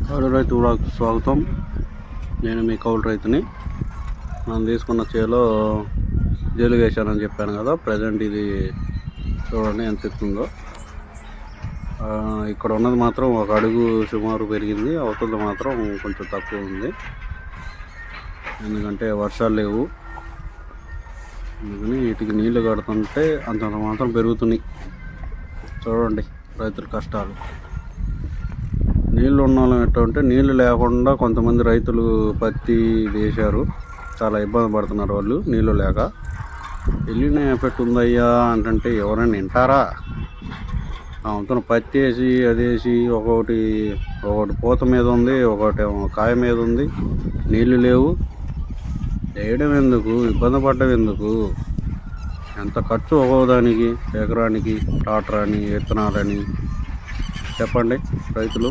కౌలు రైతు స్వాగతం. నేను మీ కౌలు రైతుని. మనం తీసుకున్న చేలో జైలు వేసానని చెప్పాను కదా. ప్రజెంట్ ఇది చూడండి ఎంత ఎత్తుందో. ఇక్కడ ఉన్నది మాత్రం ఒక అడుగు సుమారు పెరిగింది, అవతల మాత్రం కొంచెం తక్కువ ఉంది. ఎందుకంటే వర్షాలు లేవు, అందుకని వీటికి నీళ్లు కడుతుంటే అంతంత మాత్రం పెరుగుతున్నాయి. చూడండి రైతుల కష్టాలు. నీళ్ళు ఉన్న వాళ్ళం ఎట్లా నీళ్ళు లేకుండా కొంతమంది రైతులు పత్తి వేశారు, చాలా ఇబ్బంది పడుతున్నారు వాళ్ళు నీళ్ళు లేక. వెళ్ళిన ఎఫెక్ట్ ఉందయ్యా అంటే ఎవరైనా వింటారా? అవుతున్న పత్తి వేసి అదేసి ఒకటి పూత మీద ఉంది, ఒకటి కాయ మీద ఉంది, నీళ్ళు లేవు. వేయడం ఎందుకు, ఇబ్బంది పడ్డం ఎందుకు? ఎంత ఖర్చు ఒక్కోదానికి, ఎకరానికి ట్రాక్టర్ అని విత్తనాలని చెప్పండి రైతులు.